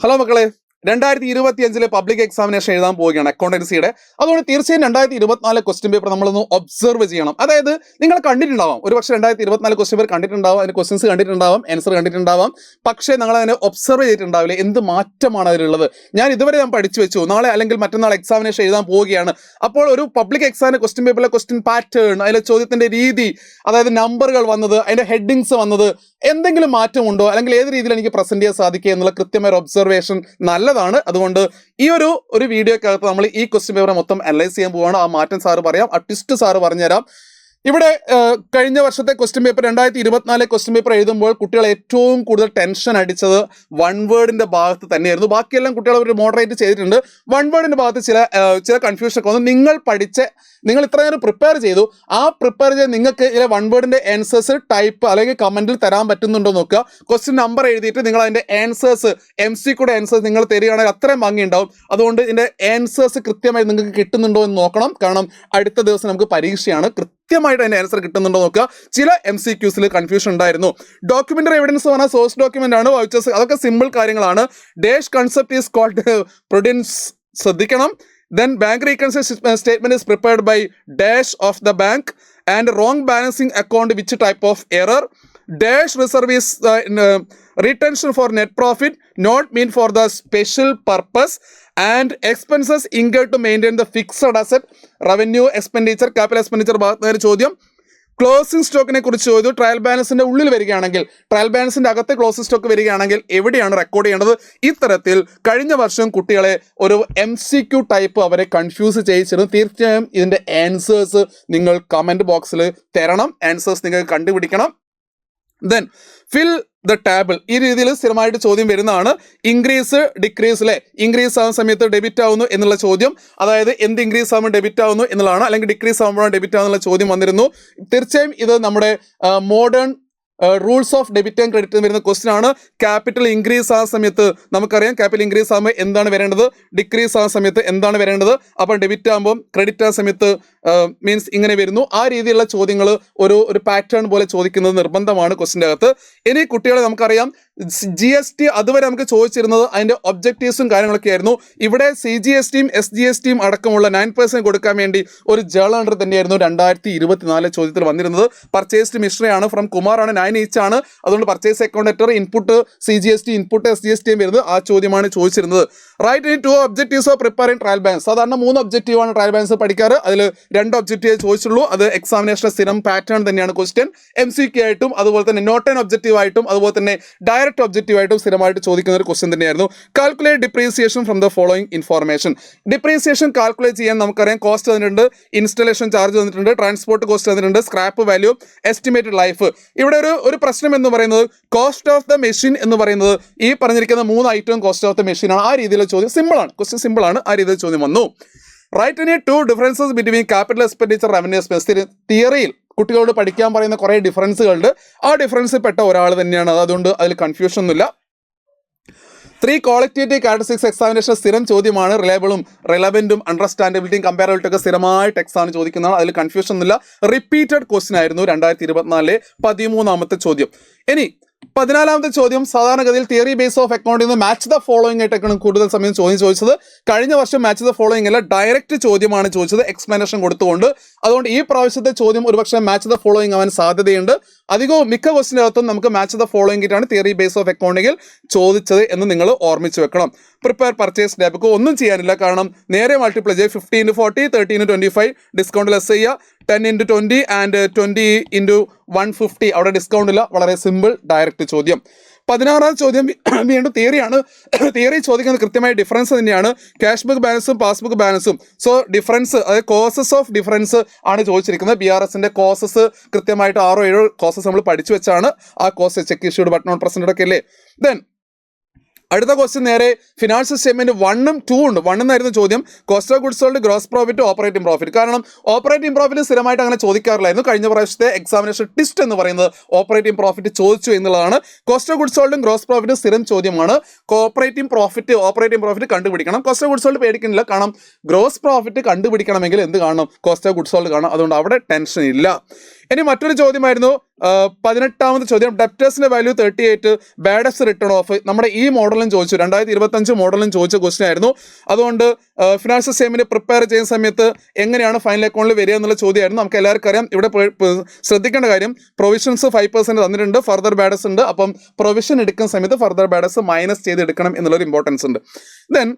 Hello മക്കളെ, 2025 public examination എഴുതാൻ പോവുകയാണ് അക്കൗണ്ടൻസിയുടെ. അതുകൊണ്ട് തീർച്ചയായും 2024 ക്വസ്റ്റ്യൻ പേപ്പർ നമ്മളൊന്ന് ഒബ്സർവ് ചെയ്യണം. അതായത് നിങ്ങൾ കണ്ടിട്ടുണ്ടാവാം, ഒരുപക്ഷെ 2024 ക്വസ്റ്റ്യൻ പേപ്പർ കണ്ടിട്ടുണ്ടാവാം, അതിന് ക്വസ്റ്റ്യൻസ് കണ്ടിട്ടുണ്ടാവാം, ആൻസർ കണ്ടിട്ടുണ്ടാവാം. പക്ഷേ നിങ്ങൾ അതിനെ ഒബ്സർവ് ചെയ്തിട്ടുണ്ടാവില്ല, എന്ത് മാറ്റമാണ് അതിലുള്ളത്. ഞാൻ പഠിച്ചു വെച്ചു, നാളെ അല്ലെങ്കിൽ മറ്റന്നാൾ എക്സാമിനേഷൻ എഴുതാൻ പോവുകയാണ്. അപ്പോൾ ഒരു പബ്ലിക് എക്സാമിന് ക്വസ്റ്റ്യൻ പേപ്പറിലെ ക്വസ്റ്റ്യൻ പാറ്റേൺ, അതിലെ ചോദ്യത്തിന്റെ രീതി, അതായത് നമ്പറുകൾ വന്നത്, അതിന്റെ ഹെഡിങ്സ് വന്നത്, എന്തെങ്കിലും മാറ്റമുണ്ടോ, അല്ലെങ്കിൽ ഏത് രീതിയിൽ എനിക്ക് പ്രസന്റ് ചെയ്യാൻ സാധിക്കുക എന്നുള്ള കൃത്യമായ ഒരു ഒബ്സർവേഷൻ നല്ലതാണ്. അതുകൊണ്ട് ഈ ഒരു വീഡിയോക്കകത്ത് നമ്മൾ ഈ ക്വസ്റ്റ്യൻ പേപ്പർ മൊത്തം അനലൈസ് ചെയ്യാൻ പോവുകയാണ്. ആ മാറ്റം സാറ് പറയാം, ആ ട്വിസ്റ്റ് സാറ് പറഞ്ഞുതരാം. ഇവിടെ കഴിഞ്ഞ വർഷത്തെ ക്വസ്റ്റ്യൻ പേപ്പർ 2024 ക്വസ്റ്റ്യൻ പേപ്പർ എഴുതുമ്പോൾ കുട്ടികൾ ഏറ്റവും കൂടുതൽ ടെൻഷൻ അടിച്ചത് വൺ വേർഡിന്റെ ഭാഗത്ത് തന്നെയായിരുന്നു. ബാക്കിയെല്ലാം കുട്ടികൾ ഒരു മോഡറേറ്റ് ചെയ്തിട്ടുണ്ട്. വൺ വേർഡിന്റെ ഭാഗത്ത് ചില കൺഫ്യൂഷൻ ഒക്കെ വന്നു. നിങ്ങൾ ഇത്ര നേരം പ്രിപ്പയർ ചെയ്തു, ആ പ്രിപ്പയർ ചെയ്ത് നിങ്ങൾക്ക് ഇതിലെ വൺ വേർഡിന്റെ ആൻസേഴ്സ് ടൈപ്പ് അല്ലെങ്കിൽ കമന്റിൽ തരാൻ പറ്റുന്നുണ്ടോ നോക്കുക. ക്വസ്റ്റ്യൻ നമ്പർ എഴുതിയിട്ട് നിങ്ങൾ അതിന്റെ ആൻസേഴ്സ്, MCQയുടെ ആൻസേഴ്സ് നിങ്ങൾ തരികയാണെങ്കിൽ അത്രയും ഭംഗി ഉണ്ടാവും. അതുകൊണ്ട് ഇതിന്റെ ആൻസേഴ്സ് കൃത്യമായി നിങ്ങൾക്ക് കിട്ടുന്നുണ്ടോ എന്ന് നോക്കണം. കാരണം അടുത്ത ദിവസം നമുക്ക് പരീക്ഷയാണ്. കൃത്യമായിട്ട് അതിന്റെ ആൻസർ കിട്ടുന്നുണ്ടോ നോക്കുക. ചില MCQസിൽ കൺഫ്യൂഷൻ ഉണ്ടായിരുന്നു. ഡോക്യുമെന്ററി എവിഡൻസ് പറഞ്ഞാൽ സോഴ്സ് ഡോക്യുമെന്റ് ആണ്, വൗച്ചേഴ്സ്, അതൊക്കെ സിമ്പിൾ കാര്യങ്ങളാണ്. Dash concept is called produce, ശ്രദ്ധിക്കണം. Then bank reconciliation statement is prepared by dash of the bank and wrong balancing account which type of error. Dash reserve is retention for net profit not mean for the special purpose and expenses incurred to maintain the fixed asset, revenue expenditure, capital expenditure ഭാഗത്ത് ചോദ്യം. Closing സ്റ്റോക്കിനെ കുറിച്ച് ചോദിച്ചു. Trial ബാലൻസിന്റെ ഉള്ളിൽ വരികയാണെങ്കിൽ, trial ബാലൻസിന്റെ അകത്ത് closing stock വരികയാണെങ്കിൽ എവിടെയാണ് record ചെയ്യേണ്ടത്? ഇത്തരത്തിൽ കഴിഞ്ഞ വർഷം കുട്ടികളെ ഒരു MCQ ടൈപ്പ് അവരെ കൺഫ്യൂസ് ചെയ്യിച്ചിരുന്നു. തീർച്ചയായും ഇതിന്റെ ആൻസേഴ്സ് നിങ്ങൾ കമന്റ് ബോക്സിൽ തരണം. ആൻസേഴ്സ് നിങ്ങൾ കണ്ടുപിടിക്കണം. Then fill the table. ഈ രീതിയിൽ സ്ഥിരമായിട്ട് ചോദ്യം വരുന്നതാണ്. ഇൻക്രീസ്, ഡിക്രീസ്, അല്ലെ? ഇൻക്രീസ് ആവുന്ന സമയത്ത് ഡെബിറ്റ് ആവുന്നു എന്നുള്ള ചോദ്യം, അതായത് എന്ത് ഇൻക്രീസ് ആവുമ്പോൾ ഡെബിറ്റ് ആവുന്നു എന്നുള്ളതാണ്, അല്ലെങ്കിൽ ഡിക്രീസ് ആകുമ്പോഴാണ് ഡെബിറ്റ് ആവുന്നുള്ള ചോദ്യം വന്നിരുന്നു. തീർച്ചയായും ഇത് നമ്മുടെ modern rules of debit and credit വരുന്ന ക്വസ്റ്റ്യൻ ആണ്. ക്യാപിറ്റൽ ഇൻക്രീസ് ആ സമയത്ത് നമുക്കറിയാം ക്യാപിറ്റൽ ഇൻക്രീസ് ആകുമ്പോൾ എന്താണ് വരേണ്ടത്, ഡിക്രീസ് ആ സമയത്ത് എന്താണ് വരേണ്ടത്. അപ്പം ഡെബിറ്റ് ആകുമ്പോൾ ക്രെഡിറ്റ് ആ സമയത്ത് മീൻസ് ഇങ്ങനെ വരുന്നു. ആ രീതിയിലുള്ള ചോദ്യങ്ങൾ ഒരു പാറ്റേൺ പോലെ ചോദിക്കുന്നത് നിർബന്ധമാണ് ക്വസ്റ്റിൻ്റെ അകത്ത്. ഇനി കുട്ടികളെ നമുക്കറിയാം GST അതുവരെ നമുക്ക് ചോദിച്ചിരുന്നത് അതിന്റെ ഒബ്ജക്റ്റീവ്സും കാര്യങ്ങളൊക്കെ ആയിരുന്നു. ഇവിടെ CGSTയും SGSTയും അടക്കമുള്ള 9% കൊടുക്കാൻ വേണ്ടി ഒരു ജേണൽ എൻട്രി തന്നെയായിരുന്നു 2024 ചോദ്യത്തിൽ വന്നിരുന്നത്. പർച്ചേസ്ഡ് മിഷണറി ആണ്, ഫ്രം കുമാറാണ്, 9 each ആണ്. അതുകൊണ്ട് purchase account input CGST, input SGSTയും വരുന്നത്. ആ ചോദ്യമാണ് ചോദിച്ചിരുന്നത്. Right in 2 objectives of preparing trial balance. സാധാരണ 3 ഒബ്ജക്റ്റീവാണ് ട്രയൽ ബാലൻസ് പഠിക്കാറ്. അതിൽ 2 ഒബ്ജക്റ്റീവ് ചോദിച്ചുള്ളൂ. അത് എക്സാമിനേഷന്റെ സ്ഥിരം പാറ്റേൺ തന്നെയാണ് ക്വസ്റ്റ്യൻ. MCQ ആയിട്ടും അതുപോലെ തന്നെ നോട്ട് ആൻഡ് ഒബ്ജക്റ്റീവ് ആയിട്ടും അതുപോലെ തന്നെ ഡയറക്റ്റ് ഒബ്ജക്റ്റീവ് ആയിട്ടും സ്ഥിരമായിട്ട് ചോദിക്കുന്ന ഒരു ക്വസ്റ്റ്യൻ തന്നെയായിരുന്നു. Calculate depreciation from the following information. Depreciation calculate ചെയ്യാൻ നമുക്കറിയാം കോസ്റ്റ് തന്നിട്ടുണ്ട്, ഇൻസ്റ്റലേഷൻ ചാർജ് തന്നിട്ടുണ്ട്, ട്രാൻസ്പോർട്ട് കോസ്റ്റ് തന്നിട്ടുണ്ട്, സ്ക്രാപ്പ് വാല്യൂ, എസ്റ്റിമേറ്റഡ് ലൈഫ്. ഇവിടെ ഒരു പ്രശ്നം എന്ന് പറയുന്നത് കോസ്റ്റ് ഓഫ് ദ മെഷീൻ എന്ന് പറയുന്നത് ഈ പറഞ്ഞിരിക്കുന്ന 3 ഐറ്റവും കോസ്റ്റ് ഓഫ് ദ മെഷീൻ ആണ്. ആ രീതിയിലുള്ള ചോദ്യം സിമ്പിൾ ആണ്, ക്വസ്റ്റ്യൻ സിമ്പിൾ ആണ്. ആ രീതിയിൽ ചോദ്യം വന്നു. റൈറ്റ് ഇനി 2 differences between capital expenditure, revenue expense. തിയറിയിൽ കുട്ടികളോട് പഠിക്കാൻ പറയുന്ന കുറേ ഡിഫറൻസുകളുണ്ട്. ആ ഡിഫറൻസിൽ പെട്ട ഒരാൾ തന്നെയാണ്. അതുകൊണ്ട് അതിൽ കൺഫ്യൂഷൻ ഒന്നുമില്ല. 3 ക്വാളിറ്റേറ്റീവ് ക്യാരക്ടറിസ്റ്റിക്സ് എക്സാമിനേഷൻ സ്ഥിരം ചോദ്യമാണ്. റിലയബിളും റിലവൻറ്റും അണ്ടർസ്റ്റാൻഡബിലിറ്റിയും കമ്പാരബിലിറ്റി ഒക്കെ സ്ഥിരമായിട്ട് എക്സാമിന് ചോദിക്കുന്നതാണ്. അതിൽ കൺഫ്യൂഷൻ ഒന്നുമില്ല. റിപ്പീറ്റഡ് ക്വസ്റ്റ്യൻ ആയിരുന്നു 2024 13ാമത്തെ ചോദ്യം. ഇനി 14ാമത്തെ ചോദ്യം സാധാരണഗതിയിൽ തിയറി ബേസ് ഓഫ് അക്കൗണ്ടിൽ നിന്ന് മാച്ച് ദ ഫോളോയിങ് ആയിട്ടൊക്കെയാണ് കൂടുതൽ സമയം ചോദിച്ചത്. കഴിഞ്ഞ വർഷം മാച്ച് ദ ഫോളോയിങ് അല്ല, ഡയറക്റ്റ് ചോദ്യമാണ് ചോദിച്ചത് എക്സ്പ്ലനേഷൻ കൊടുത്തുകൊണ്ട്. അതുകൊണ്ട് ഈ പ്രാവശ്യത്തെ ചോദ്യം ഒരുപക്ഷെ മാച്ച് ദ ഫോളോയിങ് ആവാൻ സാധ്യതയുണ്ട്. മിക്ക ക്വസ്റ്റിനകത്തും നമുക്ക് മാച്ച് ദ ഫോളോയിങ് ആയിട്ടാണ് തിയറി ബേസ് ഓഫ് അക്കൗണ്ടിങ്ങിൽ ചോദിച്ചത് എന്ന് നിങ്ങൾ ഓർമ്മിച്ച് വെക്കണം. പ്രിപ്പയർ പർച്ചേസ് ഡെബിറ്റ് ഒന്നും ചെയ്യാനില്ല, കാരണം നേരെ മൾട്ടിപ്ലൈ ചെയ്ത് 50 into 40, 30 into 25, ഡിസ്കൗണ്ട് ലെസ് ചെയ്യുക, 10 into 20 and 20 into 150, അവിടെ ഡിസ്കൗണ്ട് ഇല്ല. വളരെ സിമ്പിൾ ഡയറക്റ്റ് ചോദ്യം. 16ാം ചോദ്യം വീണ്ടും തിയറിയാണ്. തിയറി ചോദിക്കുന്നത് കൃത്യമായ ഡിഫറൻസ് തന്നെയാണ്. ക്യാഷ് ബുക്ക് ബാലൻസും പാസ്ബുക്ക് ബാലൻസും. സോ ഡിഫറൻസ്, അതായത് കോസസ് ഓഫ് ഡിഫറൻസ് ആണ് ചോദിച്ചിരിക്കുന്നത്. BRSന്റെ കോസസ് കൃത്യമായിട്ട് 6 or 7 കോസസ് നമ്മൾ പഠിച്ചു വെച്ചാണ്. ആ കോസ് cheque issued but not presented ഒക്കെ അല്ലേ. ദെൻ അടുത്ത ക്വസ്റ്റ്യൻ നേരെ ഫിനാൻഷ്യൽ സ്റ്റേറ്റ്മെന്റ് 1ഉം 2 ഉണ്ട്. 1 എന്നായിരുന്നു ചോദ്യം. Cost of goods sold, gross profit, operating profit. കാരണം ഓപ്പറേറ്റിംഗ് പ്രോഫിറ്റ് സ്ഥിരമായിട്ട് അങ്ങനെ ചോദിക്കാറില്ലായിരുന്നു. കഴിഞ്ഞ പ്രാവശ്യത്തെ എക്സാമിനേഷൻ ടിസ്റ്റ് എന്ന് പറയുന്നത് ഓപ്പറേറ്റിംഗ് പ്രോഫിറ്റ് ചോദിച്ചു എന്നുള്ളതാണ്. കോസ്റ്റ് ഓഫ് ഗുഡ്സ് സോൾഡും ഗ്രോസ് പ്രോഫിറ്റും സ്ഥിരം ചോദ്യമാണ്. ഓപ്പറേറ്റിംഗ് പ്രോഫിറ്റ് കണ്ടുപിടിക്കണം. കോസ്റ്റ് ഓഫ് ഗുഡ്സ് സോൾഡ് പേടിക്കുന്നില്ല, കാരണം ഗ്രോസ് പ്രോഫിറ്റ് കണ്ടുപിടിക്കണമെങ്കിൽ എന്ത് കാണണം? കോസ്റ്റ് ഓഫ് ഗുഡ്സ് സോൾഡ് കാണണം. അതുകൊണ്ട് അവിടെ ടെൻഷൻ ഇല്ല. ഇനി മറ്റൊരു ചോദ്യമായിരുന്നു 18ാമത്തെ ചോദ്യം. ഡെപ്റ്റേഴ്സിന്റെ വാല്യൂ 38, ബാഡസ്റ്റ് റിട്ടേൺ ഓഫ്. നമ്മുടെ ഈ മോഡലും ചോദിച്ചു, 2025 മോഡലും ചോദിച്ച ക്വസ്റ്റ്യൻ ആയിരുന്നു. അതുകൊണ്ട് ഫിനാൻഷ്യൽ സ്റ്റേറ്റ്മെന്റ് പ്രിപ്പയർ ചെയ്യുന്ന സമയത്ത് എങ്ങനെയാണ് ഫൈനൽ അക്കൗണ്ടിൽ വരിക എന്നുള്ള ചോദ്യമായിരുന്നു. നമുക്ക് എല്ലാവർക്കും അറിയാം. ഇവിടെ ശ്രദ്ധിക്കേണ്ട കാര്യം, പ്രൊവിഷൻസ് 5% തന്നിട്ടുണ്ട്, ഫർദർ ബാഡസ് ഉണ്ട്. അപ്പം പ്രൊവിഷൻ എടുക്കുന്ന സമയത്ത് ഫർദർ ബാഡസ് മൈനസ് ചെയ്ത് എടുക്കണം എന്നുള്ളൊരു ഇമ്പോർട്ടൻസ് ഉണ്ട്. Then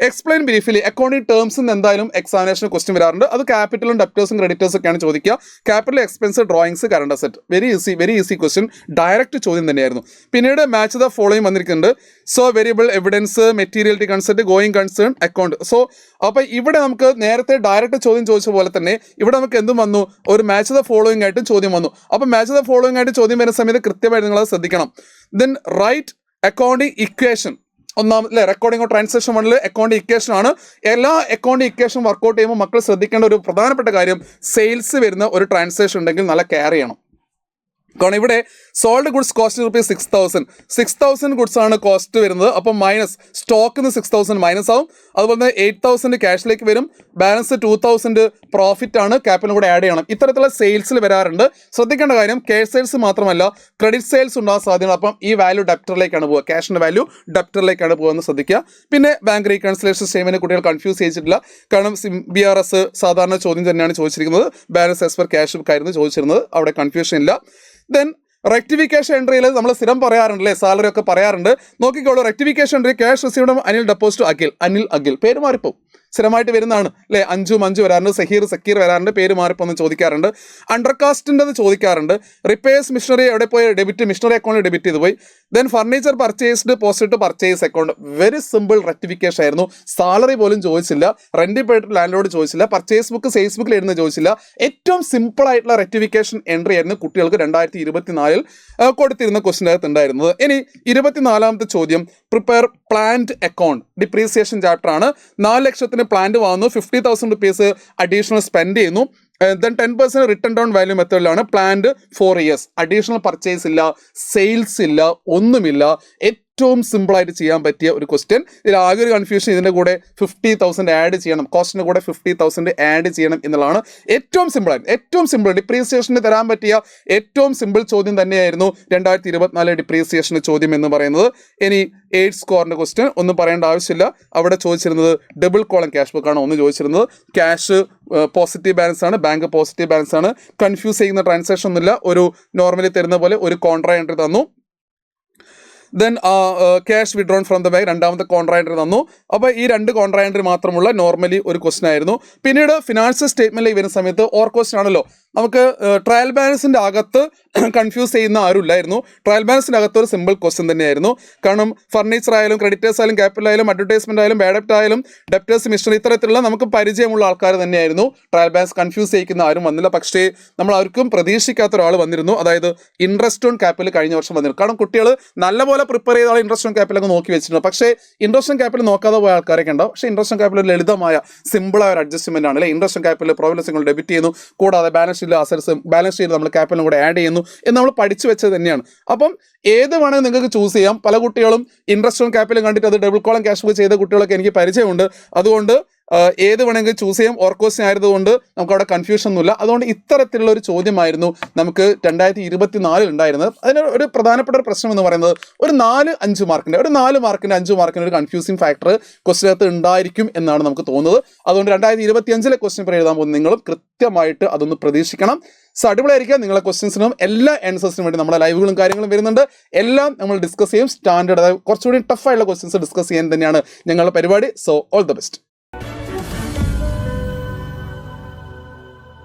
explain briefly accounting terms എന്തായാലും എക്സാമിനേഷൻ ക്വസ്റ്റ്യൻ വരാറുണ്ട്. അത് ക്യാപിറ്റലും ഡെപ്റ്റേഴ്സും ക്രെഡിറ്റേഴ്സും ഒക്കെയാണ് ചോദിക്കുക. Capital expense, drawings, current asset. Very easy question, direct ചോദ്യം തന്നെയായിരുന്നു. പിന്നീട് മാച്ച് ദ ഫോളോയിങ് വന്നിരിക്കുന്നുണ്ട്. So variable, evidence, materiality concept, going concern, account. So അപ്പോൾ ഇവിടെ നമുക്ക് നേരത്തെ ഡയറക്റ്റ് ചോദ്യം ചോദിച്ച പോലെ തന്നെ ഇവിടെ നമുക്ക് എന്തും വന്നു, ഒരു മാച്ച് ദ ഫോളോയിങ് ആയിട്ട് ചോദ്യം വന്നു. അപ്പോൾ മാച്ച് ദ ഫോളോയിങ് ആയിട്ട് ചോദ്യം വരുന്ന സമയത്ത് കൃത്യമായിട്ട് നിങ്ങളത് ശ്രദ്ധിക്കണം. Then write accounting equation. ഒന്നാമത് recording of transaction 1 account equation ആണ്. എല്ലാ അക്കൗണ്ട് ഇക്വേഷൻ വർക്കൗട്ട് ചെയ്യുമ്പോൾ മക്കൾ ശ്രദ്ധിക്കേണ്ട ഒരു പ്രധാനപ്പെട്ട കാര്യം, സെയിൽസ് വരുന്ന ഒരു ട്രാൻസാക്ഷൻ ഉണ്ടെങ്കിൽ നല്ല കെയർ ചെയ്യണം. കാരണം ഇവിടെ sold goods cost rupees 6,000 goods ആണ് കോസ്റ്റ് വരുന്നത്. അപ്പം മൈനസ് സ്റ്റോക്കിൽ നിന്ന് 6,000 മൈനസ് ആവും. അതുപോലെ തന്നെ 8,000 ക്യാഷിലേക്ക് വരും. ബാലൻസ് 2,000 പ്രോഫിറ്റ് ആണ്, ക്യാപിറ്റലും കൂടെ ആഡ് ചെയ്യണം. ഇത്തരത്തിലുള്ള സെയിൽസിൽ വരാറുണ്ട്. ശ്രദ്ധിക്കേണ്ട കാര്യം, ക്യാഷ് സെയിൽസ് മാത്രമല്ല ക്രെഡിറ്റ് സെയിൽസ് ഉണ്ടാകാൻ സാധ്യതയാണ്. അപ്പം ഈ വാല്യൂ ഡെപ്റ്ററിലേക്കാണ് പോവുക, ക്യാഷിൻ്റെ വാല്യൂ ഡെപ്റ്ററിലേക്കാണ് പോകുന്നത് ശ്രദ്ധിക്കുക. പിന്നെ ബാങ്ക് റീകൺസിലേഷൻ സ്റ്റേറ്റ്മെന്റ് കുട്ടികൾ കൺഫ്യൂസ് ചെയ്തിട്ടില്ല. കാരണം BRS സാധാരണ ചോദ്യം തന്നെയാണ് ചോദിച്ചിരിക്കുന്നത്. Balance as per cash book ആയിരുന്നു ചോദിച്ചിരുന്നത്, അവിടെ കൺഫ്യൂഷൻ ഇല്ല. ദെൻ റെക്ടിഫിക്കേഷൻ എൻട്രിയിൽ നമ്മൾ സ്ഥിരം പറയാറുണ്ടല്ലേ, സാലറി ഒക്കെ പറയാറുണ്ട്. നോക്കിക്കോളൂ, rectification entry cash received Anil deposit Akhil പേര് മാറിപ്പോവും. സ്ഥിരമായിട്ട് വരുന്നതാണ് അല്ലേ. മഞ്ജു വരാറുണ്ട്, സക്കീർ വരാറുണ്ട്, പേര് മാറിപ്പോന്ന് ചോദിക്കാറുണ്ട്. അണ്ടർകാസ്റ്റിൻ്റെ ചോദിക്കാറുണ്ട്. റിപ്പയേഴ്സ് മിഷനറി എവിടെ പോയി ഡെബിറ്റ്, മിഷനറി അക്കൗണ്ടിൽ ഡെബിറ്റ് ചെയ്ത് പോയി. Then furniture purchased post purchase account. Very simple rectification ആയിരുന്നു. സാലറി പോലും ചോദിച്ചില്ല, റെന്റിൽ പോയിട്ട് ലാൻഡ്ലോഡ് ചോദിച്ചില്ല, പർച്ചേസ് ബുക്ക് സെയിൽസ് ബുക്കിൽ എഴുതുന്നത് ചോദിച്ചില്ല. ഏറ്റവും സിമ്പിൾ ആയിട്ടുള്ള റെക്ടിഫിക്കേഷൻ എൻട്രി ആയിരുന്നു കുട്ടികൾക്ക് 2024 കൊടുത്തിരുന്ന ക്വസ്റ്റ്യൻ അകത്ത് ഉണ്ടായിരുന്നത്. ഇനി 24ാമത്തെ ചോദ്യം, prepare plant account. Depreciation chapter ആണ്. 4 ലക്ഷത്തിന് പ്ലാന്റ് വാങ്ങുന്നു, 50,000 റുപ്പീസ് അഡീഷണൽ സ്പെൻഡ് ചെയ്യുന്നു. ദെൻ 10% റിട്ടേൺ ഡൗൺ വാല്യൂ മെത്തേഡിലാണ്. Plant 4 years. അഡീഷണൽ പർച്ചേസ് ഇല്ല, സെയിൽസ് ഇല്ല, ഒന്നുമില്ല. ഏറ്റവും സിമ്പിളായിട്ട് ചെയ്യാൻ പറ്റിയ ഒരു ക്വസ്റ്റ്യൻ. ഇതിൽ ആകെ ഒരു കൺഫ്യൂഷൻ, ഇതിൻ്റെ കൂടെ 50,000 ആഡ് ചെയ്യണം, കോസ്റ്റിൻ്റെ കൂടെ 50,000 ആഡ് ചെയ്യണം എന്നുള്ളതാണ്. ഏറ്റവും സിമ്പിൾ ഡിപ്രീസിയേഷന് തരാൻ പറ്റിയ ഏറ്റവും സിമ്പിൾ ചോദ്യം തന്നെയായിരുന്നു 2024 ഡിപ്രീസിയേഷൻ ചോദ്യം എന്ന് പറയുന്നത്. ഇനി 8 സ്കോറിൻ്റെ ക്വസ്റ്റ്യൻ ഒന്നും പറയേണ്ട ആവശ്യമില്ല. അവിടെ ചോദിച്ചിരുന്നത് ഡബിൾ കോളം ക്യാഷ് ബുക്കാണ് ഒന്ന് ചോദിച്ചിരുന്നത്. ക്യാഷ് പോസിറ്റീവ് ബാലൻസ് ആണ്, ബാങ്ക് പോസിറ്റീവ് ബാലൻസ് ആണ്. കൺഫ്യൂസ് ചെയ്യുന്ന ട്രാൻസാക്ഷൻ ഒന്നുമില്ല. ഒരു നോർമലി തരുന്ന പോലെ ഒരു കോൺട്രാ എൻട്രി തന്നു. Then cash withdrawn from the bank രണ്ടാമത്തെ കോൺട്രാ എൻട്രി തന്നു. അപ്പോൾ ഈ 2 കോൺട്രാ എൻട്രി മാത്രമുള്ള നോർമലി ഒരു ക്വസ്റ്റൻ ആയിരുന്നു. പിന്നീട് ഫിനാൻഷ്യൽ സ്റ്റേറ്റ്മെന്റിലേക്ക് വരുന്ന സമയത്ത് ഓർ ക്വസ്റ്റൻ ആണല്ലോ, നമുക്ക് ട്രയൽ ബാലൻസിൻ്റെ അകത്ത് കൺഫ്യൂസ് ചെയ്യുന്ന ആരുമില്ലായിരുന്നു. ട്രയൽ ബാലൻസിൻ്റെ അകത്ത് ഒരു സിമ്പിൾ ക്വസ്റ്റൻ തന്നെയായിരുന്നു. കാരണം ഫർണിച്ചർ ആയാലും ക്രെഡിറ്റേഴ്സ് ആയാലും ക്യാപിറ്റൽ ആയാലും അഡ്വർടൈസ്മെന്റ് ആയാലും ബാഡപ്റ്റ് ആയാലും ഡെപ്റ്റേഴ്സ് മിഷണറി ഇത്തരത്തിലുള്ള നമുക്ക് പരിചയമുള്ള ആൾക്കാർ തന്നെയായിരുന്നു. ട്രയൽ ബാലൻസ് കൺഫ്യൂസ് ചെയ്യിക്കുന്ന ആരും വന്നില്ല. പക്ഷേ നമ്മൾ ആർക്കും പ്രതീക്ഷിക്കാത്ത ഒരാൾ വന്നിരുന്നു, അതായത് ഇൻട്രസ്റ്റ് ഓൺ ക്യാപിറ്റൽ കഴിഞ്ഞ വർഷം വന്നിരുന്നു. കാരണം കുട്ടികൾ നല്ലപോലെ പ്രിപ്പയർ ചെയ്ത ആൾ ഇൻട്രസ്റ്റ് ഓൺ ക്യാപിറ്റൽ ഒക്കെ നോക്കി വെച്ചിട്ടുണ്ട്. പക്ഷേ ഇൻട്രസ്റ്റ് ഓൺ ക്യാപിറ്റൽ നോക്കാതെ പോയ ആൾക്കാരൊക്കെ ഉണ്ടാവും. പക്ഷേ ഇൻട്രസ്റ്റ് ഓൺ ക്യാപിറ്റൽ ലളിതമായ സിമ്പിളായ ഒരു അഡ്ജസ്റ്റ്മെന്റ് ആണ് അല്ലേ. Interest on capital Providence debit ചെയ്യുന്നു, കൂടാതെ balance sheet assets balance sheet നമ്മൾ ക്യാപിറ്റലും കൂടെ ആഡ് ചെയ്യുന്നു എന്ന് നമ്മൾ പഠിച്ചു വെച്ചത് തന്നെയാണ്. അപ്പം ഏത് വേണമെങ്കിൽ നിങ്ങൾക്ക് ചൂസ് ചെയ്യാം. പല കുട്ടികളും ഇൻട്രസ്റ്റ് ഓൺ ക്യാപിറ്റൽ കണ്ടിട്ട് അത് ഡബിൾ കോളം ക്യാഷ് ബുക്ക് ചെയ്ത കുട്ടികളൊക്കെ എനിക്ക് പരിചയമുണ്ട്. അതുകൊണ്ട് ഏത് വേണമെങ്കിൽ ചൂസ് ചെയ്യാം. ഓർ ക്വസ്റ്റ്യൻ ആയതുകൊണ്ട് നമുക്ക് അവിടെ കൺഫ്യൂഷൻ ഒന്നുമില്ല. അതുകൊണ്ട് ഇത്തരത്തിലുള്ള ഒരു ചോദ്യമായിരുന്നു നമുക്ക് 2024 ഉണ്ടായിരുന്നത്. അതിന് ഒരു പ്രധാനപ്പെട്ട ഒരു പ്രശ്നം എന്ന് പറയുന്നത് ഒരു 4-5 മാർക്കിൻ്റെ 5 മാർക്കിൻ്റെ ഒരു കൺഫ്യൂസിങ് ഫാക്ടർ ക്വസ്റ്റ്യനകത്ത് ഉണ്ടായിരിക്കും എന്നാണ് നമുക്ക് തോന്നുന്നത്. അതുകൊണ്ട് 2025 ക്വസ്റ്റ്യൻ പേപ്പർ എഴുതാൻ പോകുന്ന നിങ്ങളും കൃത്യമായിട്ട് അതൊന്ന് പ്രതീക്ഷിക്കണം. സോ അടിപൊളിയായിരിക്കാം. നിങ്ങളെ ക്വസ്റ്റ്യൻസിനും എല്ലാ ആൻസേഴ്സിനും വേണ്ടി നമ്മളെ ലൈവുകളും കാര്യങ്ങളും വരുന്നുണ്ട്. എല്ലാം നമ്മൾ ഡിസ്കസ് ചെയ്യും. സ്റ്റാൻഡേർഡ്, അതായത് കുറച്ചുകൂടി ടഫായിട്ടുള്ള ക്വസ്റ്റ്യൻസ് ഡിസ്കസ് ചെയ്യാൻ തന്നെയാണ് ഞങ്ങളുടെ പരിപാടി. So all the best.